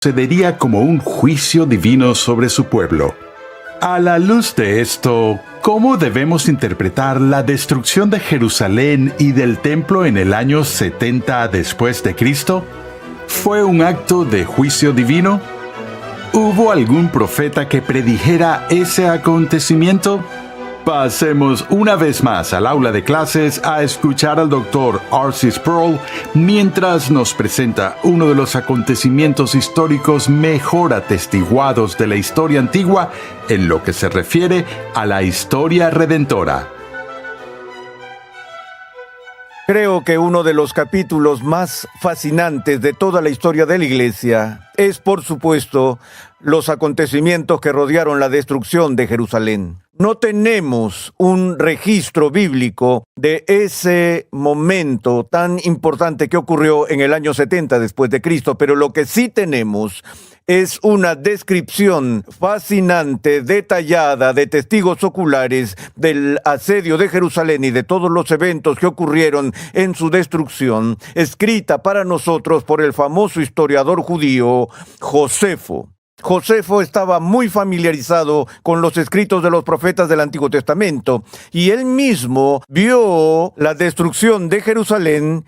sucedería como un juicio divino sobre su pueblo. A la luz de esto, ¿cómo debemos interpretar la destrucción de Jerusalén y del templo en el año 70 después de Cristo? ¿Fue un acto de juicio divino? ¿Hubo algún profeta que predijera ese acontecimiento? Pasemos una vez más al aula de clases a escuchar al Dr. R.C. Sproul mientras nos presenta uno de los acontecimientos históricos mejor atestiguados de la historia antigua en lo que se refiere a la historia redentora. Creo que uno de los capítulos más fascinantes de toda la historia de la Iglesia es, por supuesto, los acontecimientos que rodearon la destrucción de Jerusalén. No tenemos un registro bíblico de ese momento tan importante que ocurrió en el año 70 después de Cristo, pero lo que sí tenemos es una descripción fascinante, detallada, de testigos oculares del asedio de Jerusalén y de todos los eventos que ocurrieron en su destrucción, escrita para nosotros por el famoso historiador judío Josefo. Josefo estaba muy familiarizado con los escritos de los profetas del Antiguo Testamento y él mismo vio la destrucción de Jerusalén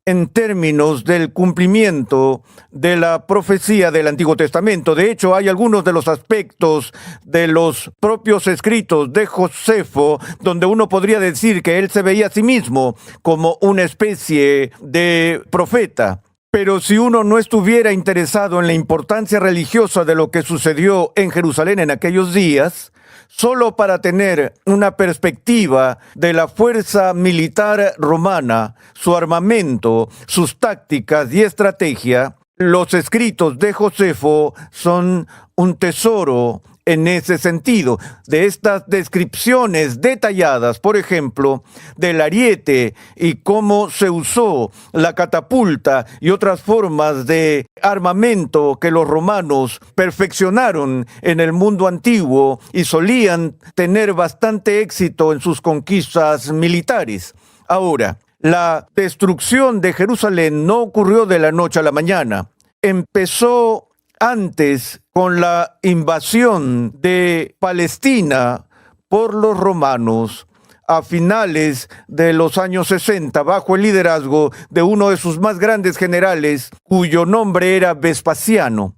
en términos del cumplimiento de la profecía del Antiguo Testamento. De hecho, hay algunos de los aspectos de los propios escritos de Josefo donde uno podría decir que él se veía a sí mismo como una especie de profeta. Pero si uno no estuviera interesado en la importancia religiosa de lo que sucedió en Jerusalén en aquellos días, solo para tener una perspectiva de la fuerza militar romana, su armamento, sus tácticas y estrategia, los escritos de Josefo son un tesoro en ese sentido, de estas descripciones detalladas, por ejemplo, del ariete y cómo se usó la catapulta y otras formas de armamento que los romanos perfeccionaron en el mundo antiguo y solían tener bastante éxito en sus conquistas militares. Ahora, la destrucción de Jerusalén no ocurrió de la noche a la mañana. Empezó antes con la invasión de Palestina por los romanos a finales de los años 60, bajo el liderazgo de uno de sus más grandes generales, cuyo nombre era Vespasiano.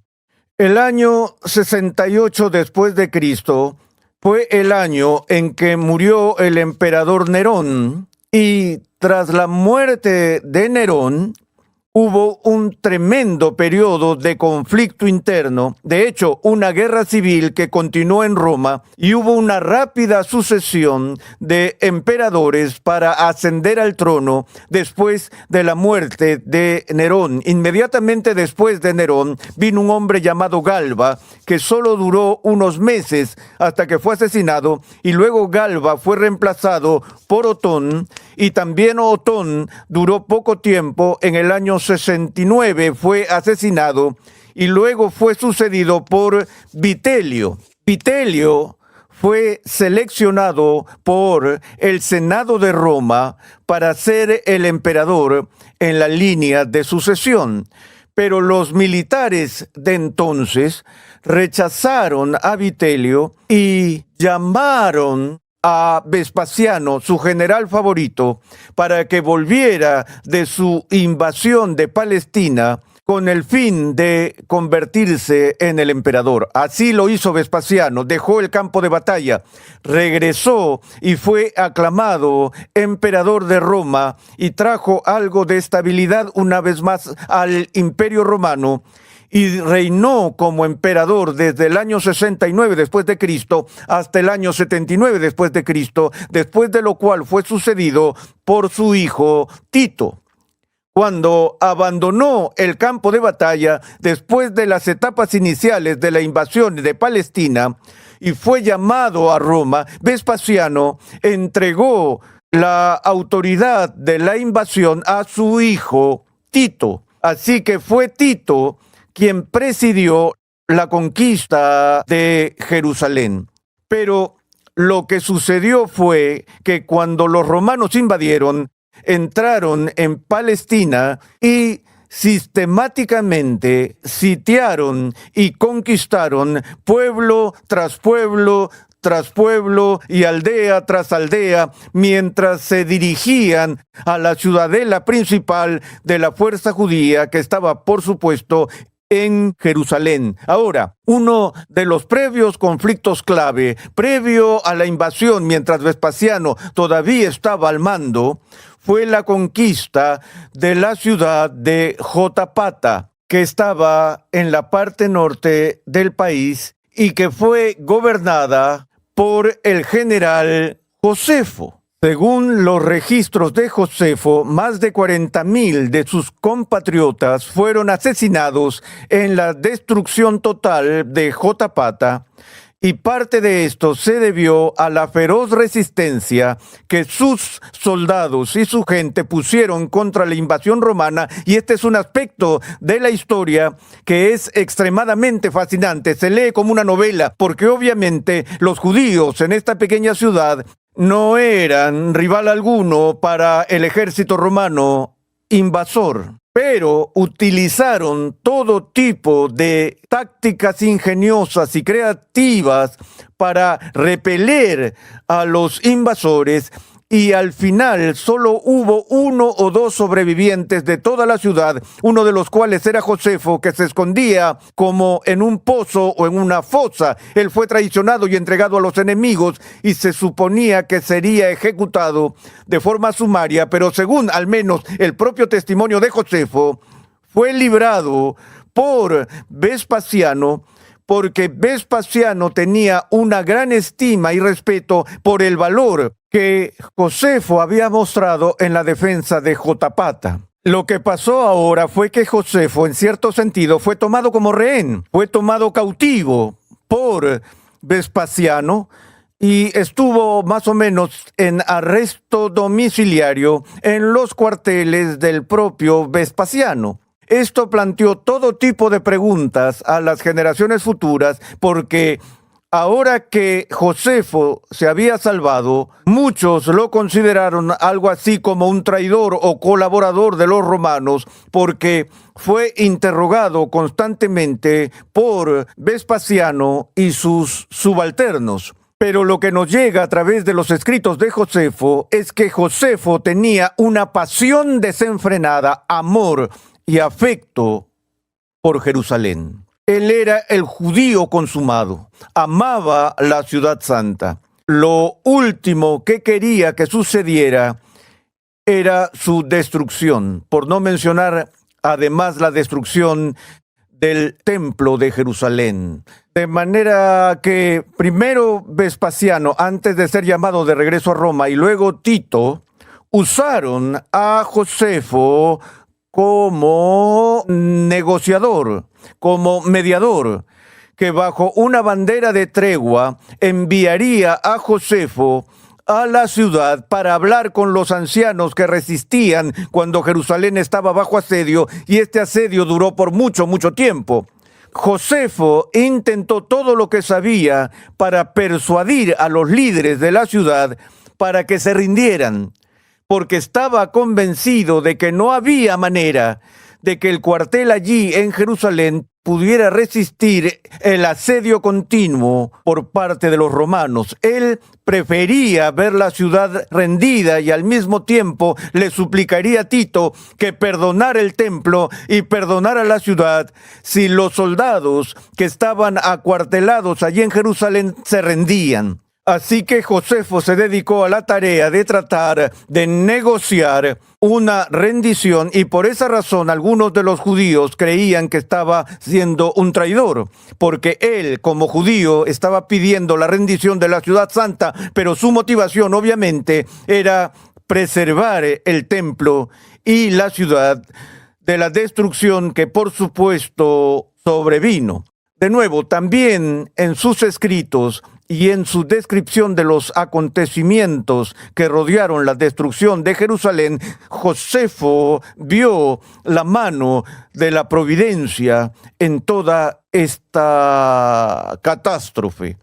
El año 68 después de Cristo fue el año en que murió el emperador Nerón, y tras la muerte de Nerón, hubo un tremendo periodo de conflicto interno, de hecho, una guerra civil que continuó en Roma, y hubo una rápida sucesión de emperadores para ascender al trono después de la muerte de Nerón. Inmediatamente después de Nerón vino un hombre llamado Galba, que solo duró unos meses hasta que fue asesinado, y luego Galba fue reemplazado por Otón, y también Otón duró poco tiempo. En el año 69 fue asesinado y luego fue sucedido por Vitelio. Vitelio fue seleccionado por el Senado de Roma para ser el emperador en la línea de sucesión. Pero los militares de entonces rechazaron a Vitelio y llamaron a Vespasiano, su general favorito, para que volviera de su invasión de Palestina con el fin de convertirse en el emperador. Así lo hizo Vespasiano, dejó el campo de batalla, regresó y fue aclamado emperador de Roma y trajo algo de estabilidad una vez más al Imperio Romano, y reinó como emperador desde el año 69 después de Cristo hasta el año 79 después de Cristo, después de lo cual fue sucedido por su hijo Tito. Cuando abandonó el campo de batalla después de las etapas iniciales de la invasión de Palestina y fue llamado a Roma, Vespasiano entregó la autoridad de la invasión a su hijo Tito. Así que fue Tito quien presidió la conquista de Jerusalén. Pero lo que sucedió fue que cuando los romanos invadieron, entraron en Palestina y sistemáticamente sitiaron y conquistaron pueblo tras pueblo tras pueblo y aldea tras aldea, mientras se dirigían a la ciudadela principal de la fuerza judía, que estaba, por supuesto, en Jerusalén. Ahora, uno de los previos conflictos clave, previo a la invasión, mientras Vespasiano todavía estaba al mando, fue la conquista de la ciudad de Jotapata, que estaba en la parte norte del país y que fue gobernada por el general Josefo. Según los registros de Josefo, más de 40,000 de sus compatriotas fueron asesinados en la destrucción total de Jotapata, y parte de esto se debió a la feroz resistencia que sus soldados y su gente pusieron contra la invasión romana, y este es un aspecto de la historia que es extremadamente fascinante. Se lee como una novela, porque obviamente los judíos en esta pequeña ciudad no eran rival alguno para el ejército romano invasor, pero utilizaron todo tipo de tácticas ingeniosas y creativas para repeler a los invasores, y al final solo hubo 1 o 2 sobrevivientes de toda la ciudad, uno de los cuales era Josefo, que se escondía como en un pozo o en una fosa. Él fue traicionado y entregado a los enemigos y se suponía que sería ejecutado de forma sumaria, pero según al menos el propio testimonio de Josefo, fue librado por Vespasiano, porque Vespasiano tenía una gran estima y respeto por el valor que Josefo había mostrado en la defensa de Jotapata. Lo que pasó ahora fue que Josefo, en cierto sentido, fue tomado como rehén, fue tomado cautivo por Vespasiano y estuvo más o menos en arresto domiciliario en los cuarteles del propio Vespasiano. Esto planteó todo tipo de preguntas a las generaciones futuras, porque ahora que Josefo se había salvado, muchos lo consideraron algo así como un traidor o colaborador de los romanos, porque fue interrogado constantemente por Vespasiano y sus subalternos. Pero lo que nos llega a través de los escritos de Josefo es que Josefo tenía una pasión desenfrenada, amor y afecto por Jerusalén. Él era el judío consumado, amaba la ciudad santa. Lo último que quería que sucediera era su destrucción, por no mencionar además la destrucción del templo de Jerusalén. De manera que primero Vespasiano, antes de ser llamado de regreso a Roma, y luego Tito, usaron a Josefo como negociador, como mediador, que bajo una bandera de tregua enviaría a Josefo a la ciudad para hablar con los ancianos que resistían cuando Jerusalén estaba bajo asedio, y este asedio duró por mucho tiempo. Josefo intentó todo lo que sabía para persuadir a los líderes de la ciudad para que se rindieran, porque estaba convencido de que no había manera de que el cuartel allí en Jerusalén pudiera resistir el asedio continuo por parte de los romanos. Él prefería ver la ciudad rendida y al mismo tiempo le suplicaría a Tito que perdonara el templo y perdonara la ciudad si los soldados que estaban acuartelados allí en Jerusalén se rendían. Así que Josefo se dedicó a la tarea de tratar de negociar una rendición, y por esa razón algunos de los judíos creían que estaba siendo un traidor, porque él, como judío, estaba pidiendo la rendición de la ciudad santa, pero su motivación obviamente era preservar el templo y la ciudad de la destrucción que por supuesto sobrevino. De nuevo, también en sus escritos y en su descripción de los acontecimientos que rodearon la destrucción de Jerusalén, Josefo vio la mano de la providencia en toda esta catástrofe.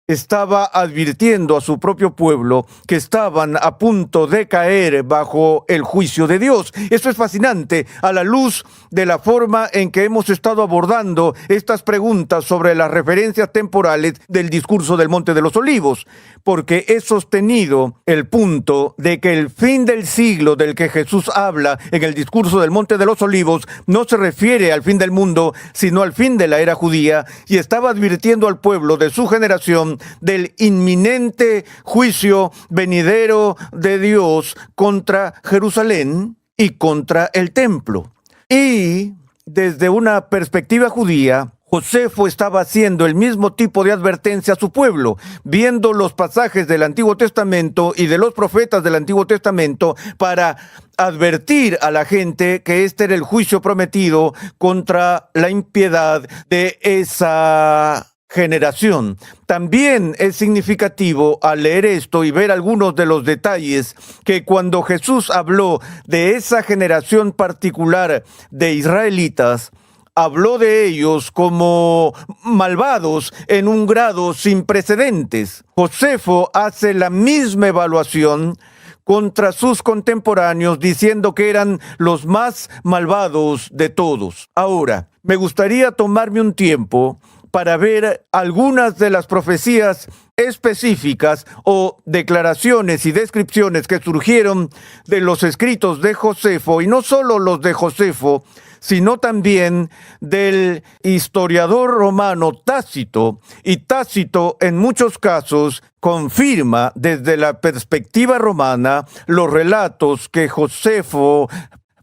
estaba advirtiendo a su propio pueblo que estaban a punto de caer bajo el juicio de Dios. Eso es fascinante a la luz de la forma en que hemos estado abordando estas preguntas sobre las referencias temporales del discurso del Monte de los Olivos, porque he sostenido el punto de que el fin del siglo del que Jesús habla en el discurso del Monte de los Olivos no se refiere al fin del mundo, sino al fin de la era judía, y estaba advirtiendo al pueblo de su generación del inminente juicio venidero de Dios contra Jerusalén y contra el templo. Y desde una perspectiva judía, Josefo estaba haciendo el mismo tipo de advertencia a su pueblo, viendo los pasajes del Antiguo Testamento y de los profetas del Antiguo Testamento para advertir a la gente que este era el juicio prometido contra la impiedad de esa generación. También es significativo al leer esto y ver algunos de los detalles que cuando Jesús habló de esa generación particular de israelitas, habló de ellos como malvados en un grado sin precedentes. Josefo hace la misma evaluación contra sus contemporáneos, diciendo que eran los más malvados de todos. Ahora, me gustaría tomarme un tiempo para ver algunas de las profecías específicas o declaraciones y descripciones que surgieron de los escritos de Josefo, y no solo los de Josefo, sino también del historiador romano Tácito. Y Tácito, en muchos casos, confirma desde la perspectiva romana los relatos que Josefo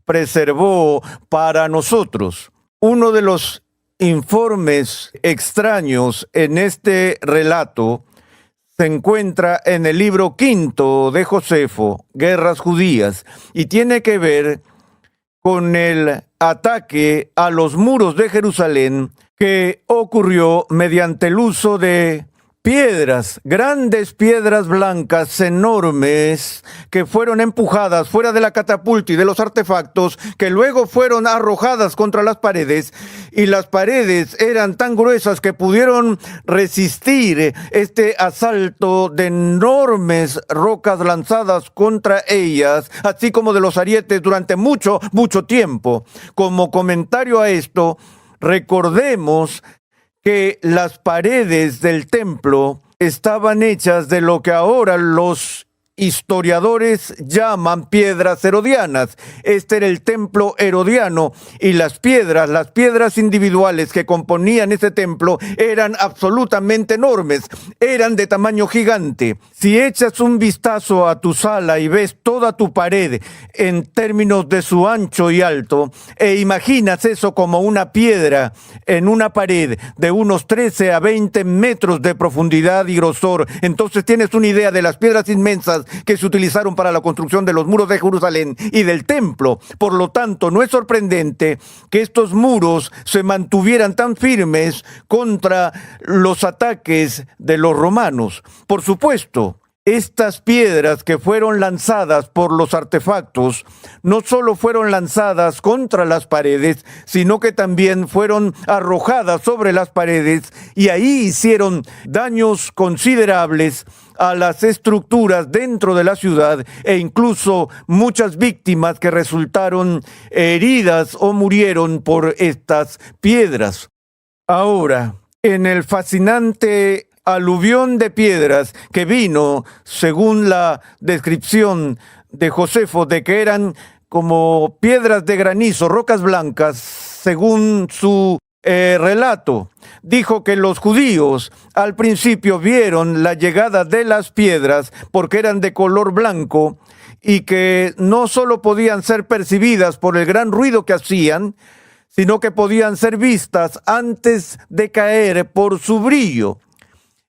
preservó para nosotros. Uno de los informes extraños en este relato se encuentra en el libro quinto de Josefo, Guerras Judías, y tiene que ver con el ataque a los muros de Jerusalén que ocurrió mediante el uso de piedras, grandes piedras blancas enormes que fueron empujadas fuera de la catapulta y de los artefactos, que luego fueron arrojadas contra las paredes, y las paredes eran tan gruesas que pudieron resistir este asalto de enormes rocas lanzadas contra ellas, así como de los arietes durante mucho tiempo. Como comentario a esto, recordemos que las paredes del templo estaban hechas de lo que ahora los historiadores llaman piedras herodianas. Este era el templo herodiano, y las piedras individuales que componían ese templo eran absolutamente enormes, eran de tamaño gigante. Si echas un vistazo a tu sala y ves toda tu pared en términos de su ancho y alto, e imaginas eso como una piedra en una pared de unos 13 a 20 metros de profundidad y grosor, entonces tienes una idea de las piedras inmensas que se utilizaron para la construcción de los muros de Jerusalén y del templo. Por lo tanto, no es sorprendente que estos muros se mantuvieran tan firmes contra los ataques de los romanos. Por supuesto, estas piedras que fueron lanzadas por los artefactos no solo fueron lanzadas contra las paredes, sino que también fueron arrojadas sobre las paredes, y ahí hicieron daños considerables a las estructuras dentro de la ciudad, e incluso muchas víctimas que resultaron heridas o murieron por estas piedras. Ahora, en el fascinante aluvión de piedras que vino, según la descripción de Josefo, de que eran como piedras de granizo, rocas blancas, según su relato, dijo que los judíos al principio vieron la llegada de las piedras porque eran de color blanco, y que no solo podían ser percibidas por el gran ruido que hacían, sino que podían ser vistas antes de caer por su brillo.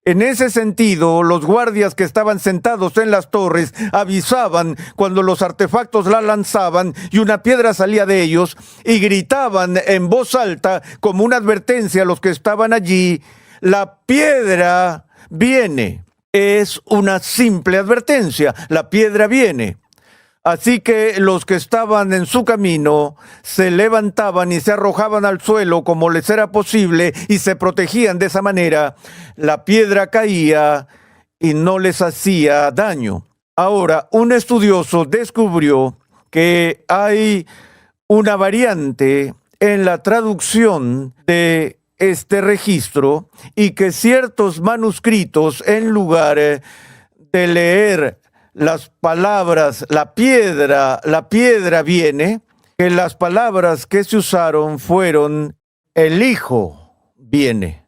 En ese sentido, los guardias que estaban sentados en las torres avisaban cuando los artefactos la lanzaban y una piedra salía de ellos, y gritaban en voz alta como una advertencia a los que estaban allí: la piedra viene. Es una simple advertencia: la piedra viene. Así que los que estaban en su camino se levantaban y se arrojaban al suelo como les era posible y se protegían de esa manera. La piedra caía y no les hacía daño. Ahora, un estudioso descubrió que hay una variante en la traducción de este registro y que ciertos manuscritos, en lugar de leer las palabras, la piedra viene, que las palabras que se usaron fueron el Hijo viene.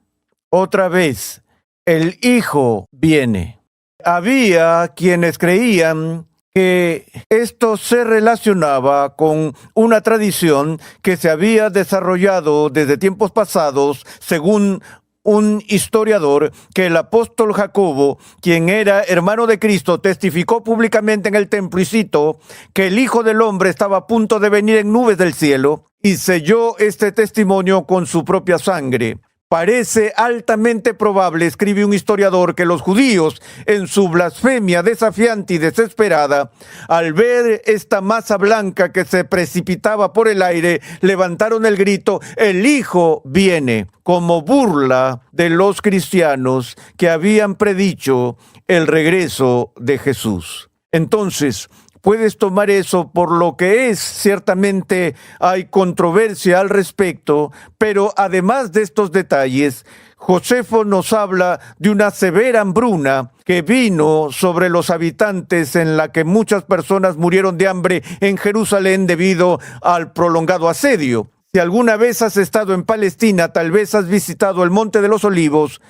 Otra vez, el Hijo viene. Había quienes creían que esto se relacionaba con una tradición que se había desarrollado desde tiempos pasados, según un historiador, que el apóstol Jacobo, quien era hermano de Cristo, testificó públicamente en el templo, y cito, que el Hijo del Hombre estaba a punto de venir en nubes del cielo, y selló este testimonio con su propia sangre. Parece altamente probable, escribe un historiador, que los judíos, en su blasfemia desafiante y desesperada, al ver esta masa blanca que se precipitaba por el aire, levantaron el grito, el Hijo viene, como burla de los cristianos que habían predicho el regreso de Jesús. Entonces, puedes tomar eso por lo que es. Ciertamente hay controversia al respecto, pero además de estos detalles, Josefo nos habla de una severa hambruna que vino sobre los habitantes, en la que muchas personas murieron de hambre en Jerusalén debido al prolongado asedio. Si alguna vez has estado en Palestina, tal vez has visitado el Monte de los Olivos,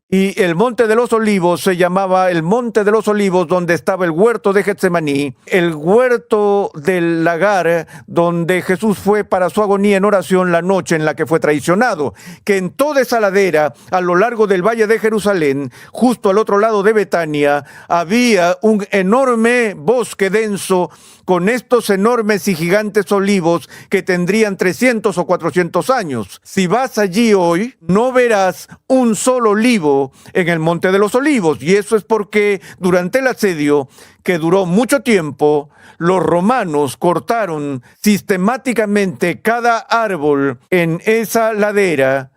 y el Monte de los Olivos se llamaba el Monte de los Olivos, donde estaba el huerto de Getsemaní, el huerto del lagar, donde Jesús fue para su agonía en oración la noche en la que fue traicionado. Que en toda esa ladera, a lo largo del valle de Jerusalén, justo al otro lado de Betania, había un enorme bosque denso con estos enormes y gigantes olivos que tendrían 300 o 400 años. Si vas allí hoy, no verás un solo olivo en el Monte de los Olivos, y eso es porque durante el asedio, que duró mucho tiempo, los romanos cortaron sistemáticamente cada árbol en esa ladera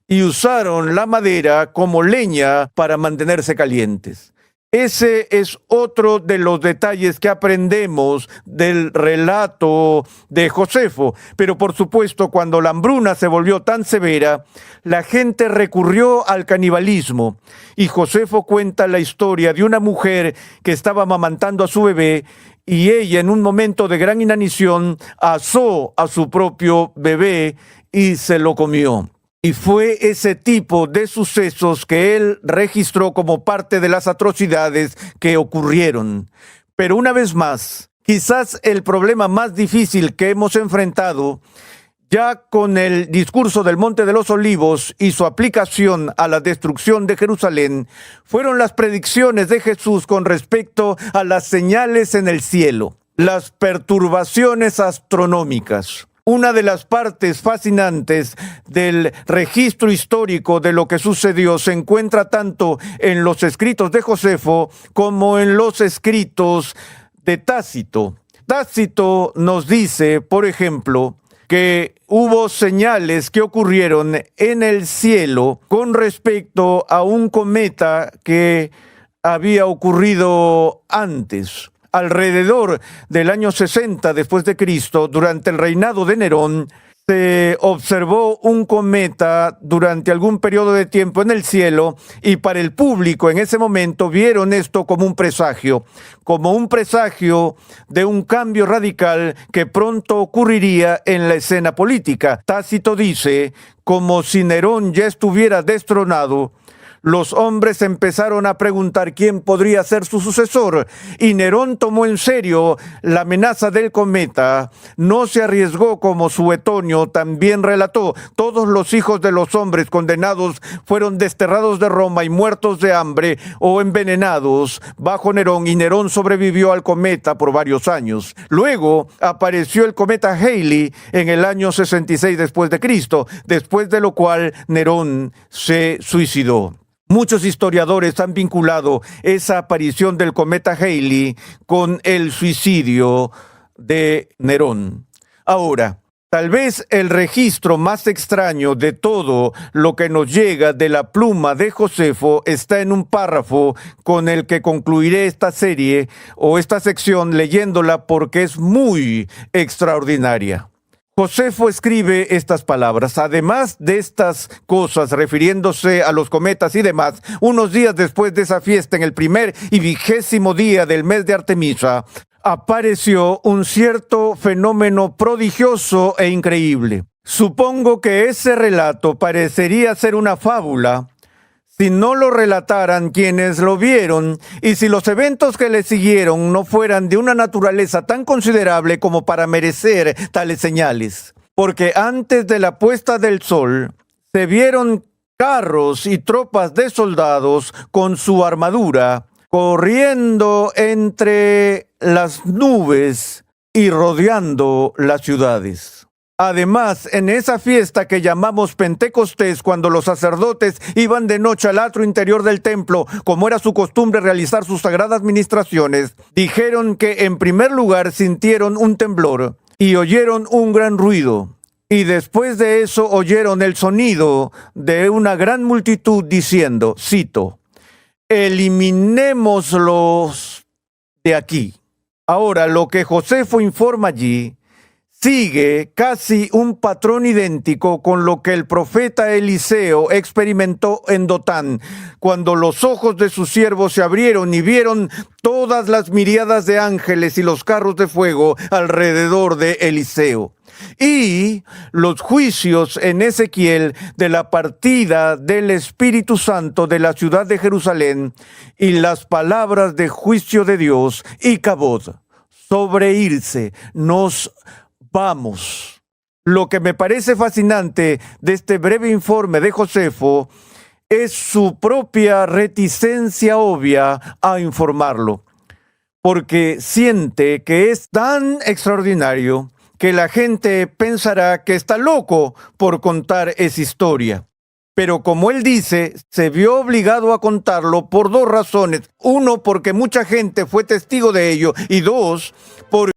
y usaron la madera como leña para mantenerse calientes. Ese es otro de los detalles que aprendemos del relato de Josefo. Pero por supuesto, cuando la hambruna se volvió tan severa, la gente recurrió al canibalismo. Y Josefo cuenta la historia de una mujer que estaba amamantando a su bebé, y ella, en un momento de gran inanición, asó a su propio bebé y se lo comió. Y fue ese tipo de sucesos que él registró como parte de las atrocidades que ocurrieron. Pero una vez más, quizás el problema más difícil que hemos enfrentado, ya con el discurso del Monte de los Olivos y su aplicación a la destrucción de Jerusalén, fueron las predicciones de Jesús con respecto a las señales en el cielo, las perturbaciones astronómicas. Una de las partes fascinantes del registro histórico de lo que sucedió se encuentra tanto en los escritos de Josefo como en los escritos de Tácito. Tácito nos dice, por ejemplo, que hubo señales que ocurrieron en el cielo con respecto a un cometa que había ocurrido antes. Alrededor del año 60 después de Cristo, durante el reinado de Nerón, se observó un cometa durante algún periodo de tiempo en el cielo, y para el público en ese momento vieron esto como un presagio de un cambio radical que pronto ocurriría en la escena política. Tácito dice, como si Nerón ya estuviera destronado, los hombres empezaron a preguntar quién podría ser su sucesor, y Nerón tomó en serio la amenaza del cometa. No se arriesgó como Suetonio también relató. Todos los hijos de los hombres condenados fueron desterrados de Roma y muertos de hambre o envenenados bajo Nerón, y Nerón sobrevivió al cometa por varios años. Luego apareció el cometa Halley en el año 66 después de Cristo, después de lo cual Nerón se suicidó. Muchos historiadores han vinculado esa aparición del cometa Halley con el suicidio de Nerón. Ahora, tal vez el registro más extraño de todo lo que nos llega de la pluma de Josefo está en un párrafo con el que concluiré esta serie o esta sección leyéndola porque es muy extraordinaria. Josefo escribe estas palabras. Además de estas cosas, refiriéndose a los cometas y demás, unos días después de esa fiesta, en el 1er y 20º día del mes de Artemisa, apareció un cierto fenómeno prodigioso e increíble. Supongo que ese relato parecería ser una fábula si no lo relataran quienes lo vieron y si los eventos que le siguieron no fueran de una naturaleza tan considerable como para merecer tales señales. Porque antes de la puesta del sol se vieron carros y tropas de soldados con su armadura corriendo entre las nubes y rodeando las ciudades. Además, en esa fiesta que llamamos Pentecostés, cuando los sacerdotes iban de noche al atrio interior del templo, como era su costumbre realizar sus sagradas ministraciones, dijeron que en primer lugar sintieron un temblor y oyeron un gran ruido. Y después de eso oyeron el sonido de una gran multitud diciendo, cito, eliminémoslos de aquí. Ahora, lo que Josefo informa allí sigue casi un patrón idéntico con lo que el profeta Eliseo experimentó en Dotán, cuando los ojos de sus siervos se abrieron y vieron todas las miríadas de ángeles y los carros de fuego alrededor de Eliseo. Y los juicios en Ezequiel de la partida del Espíritu Santo de la ciudad de Jerusalén y las palabras de juicio de Dios y Cabod sobre irse, nos vamos. Lo que me parece fascinante de este breve informe de Josefo es su propia reticencia obvia a informarlo, porque siente que es tan extraordinario que la gente pensará que está loco por contar esa historia. Pero como él dice, se vio obligado a contarlo por 2 razones. 1, porque mucha gente fue testigo de ello, y 2, por